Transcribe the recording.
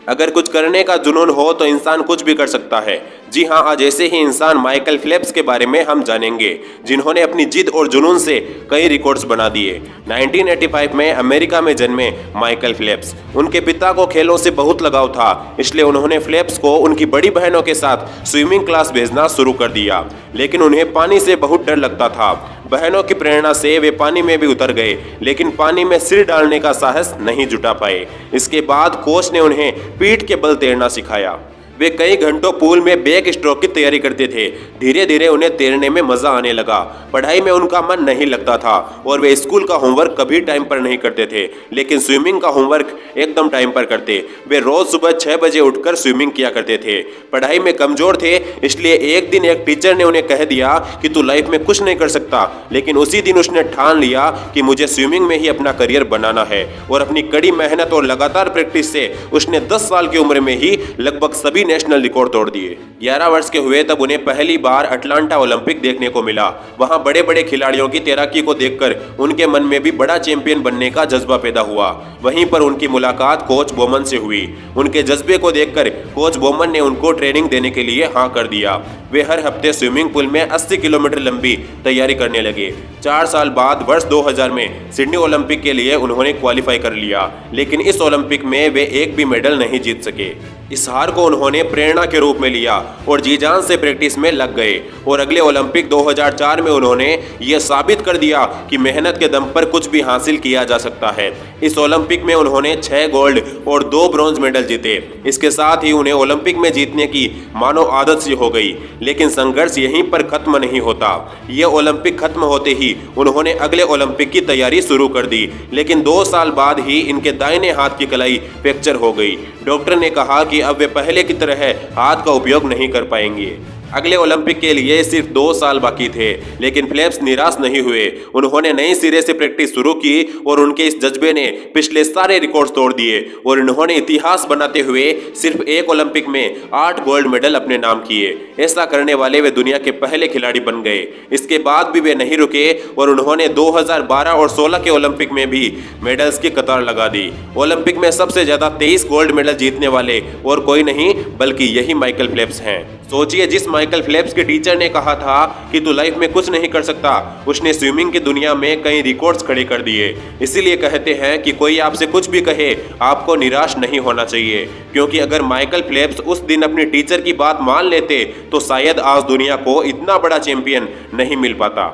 अगर कुछ करने का जुनून हो तो इंसान कुछ भी कर सकता है। जी हाँ, आज ऐसे ही इंसान माइकल फेल्प्स के बारे में हम जानेंगे, जिन्होंने अपनी जिद और जुनून से कई रिकॉर्ड्स बना दिए। 1985 में अमेरिका में जन्मे माइकल फेल्प्स। उनके पिता को खेलों से बहुत लगाव था, इसलिए उन्होंने फेल्प्स को उनकी बड़ी बहनों के साथ स्विमिंग क्लास भेजना शुरू कर दिया। लेकिन उन्हें पानी से बहुत डर लगता था। बहनों की प्रेरणा से वे पानी में भी उतर गए, लेकिन पानी में सिर डालने का साहस नहीं जुटा पाए। इसके बाद कोच ने उन्हें पीठ के बल तैरना सिखाया। वे कई घंटों पूल में बैक स्ट्रोक की तैयारी करते थे। धीरे धीरे उन्हें तैरने में मजा आने लगा। पढ़ाई में उनका मन नहीं लगता था और वे स्कूल का होमवर्क कभी टाइम पर नहीं करते थे, लेकिन स्विमिंग का होमवर्क एकदम टाइम पर करते। वे रोज सुबह 6 बजे उठकर स्विमिंग किया करते थे। पढ़ाई में कमजोर थे, इसलिए एक दिन एक टीचर ने उन्हें कह दिया कि तू लाइफ में कुछ नहीं कर सकता, लेकिन उसी दिन उसने ठान लिया कि मुझे स्विमिंग में ही अपना करियर बनाना है। और अपनी कड़ी मेहनत और लगातार प्रैक्टिस से उसने 10 साल की उम्र में ही लगभग सभी नेशनल रिकॉर्ड तोड़ दिए। 11 वर्ष के हुए तब उन्हें पहली बार अटलांटा ओलंपिक देखने को मिला। वहां बड़े बड़े खिलाड़ियों की तैराकी को देखकर उनके मन में भी बड़ा चैंपियन बनने का जज्बा पैदा हुआ। वहीं पर उनकी मुलाकात कोच बोमन से हुई। उनके जज्बे को देखकर कोच बोमन ने उनको ट्रेनिंग देने के लिए हाँ कर दिया। वे हर हफ्ते स्विमिंग पूल में 80 किलोमीटर लंबी तैयारी करने लगे। 4 साल बाद वर्ष 2000 में सिडनी ओलंपिक के लिए उन्होंने क्वालिफाई कर लिया, लेकिन इस ओलंपिक में वे एक भी मेडल नहीं जीत सके। इस हार को उन्होंने प्रेरणा के रूप में लिया और जी जान से प्रैक्टिस में लग गए। और अगले ओलंपिक 2004 में उन्होंने यह साबित कर दिया कि मेहनत के दम पर कुछ भी हासिल किया जा सकता है। इस ओलंपिक में उन्होंने 6 गोल्ड और 2 ब्रॉन्ज मेडल जीते। इसके साथ ही उन्हें ओलंपिक में जीतने की मानो आदत सी हो गई। लेकिन संघर्ष यहीं पर खत्म नहीं होता। यह ओलंपिक खत्म होते ही उन्होंने अगले ओलंपिक की तैयारी शुरू कर दी, लेकिन 2 साल बाद ही इनके दाहिने हाथ की कलाई फ्रैक्चर हो गई। डॉक्टर ने कहा कि अब वे पहले की तरह हाथ का उपयोग नहीं कर पाएंगे। अगले ओलंपिक के लिए सिर्फ 2 साल बाकी थे, लेकिन फेल्प्स निराश नहीं हुए। उन्होंने नए सिरे से प्रैक्टिस शुरू की और उनके इस जज्बे ने पिछले सारे रिकॉर्ड्स तोड़ दिए और इन्होंने इतिहास बनाते हुए सिर्फ एक ओलंपिक में 8 गोल्ड मेडल अपने नाम किए। ऐसा करने वाले वे दुनिया के पहले खिलाड़ी बन गए। इसके बाद भी वे नहीं रुके और उन्होंने 2012 और 16 के ओलंपिक में भी मेडल्स की कतार लगा दी। ओलंपिक में सबसे ज्यादा 23 गोल्ड मेडल जीतने वाले और कोई नहीं बल्कि यही माइकल फेल्प्स हैं। सोचिए, जिस माइकल फेल्प्स के टीचर ने कहा था कि तू लाइफ में कुछ नहीं कर सकता, उसने स्विमिंग की दुनिया में कई रिकॉर्ड्स खड़े कर दिए। इसीलिए कहते हैं कि कोई आपसे कुछ भी कहे, आपको निराश नहीं होना चाहिए, क्योंकि अगर माइकल फेल्प्स उस दिन अपनी टीचर की बात मान लेते तो शायद आज दुनिया को इतना बड़ा चैंपियन नहीं मिल पाता।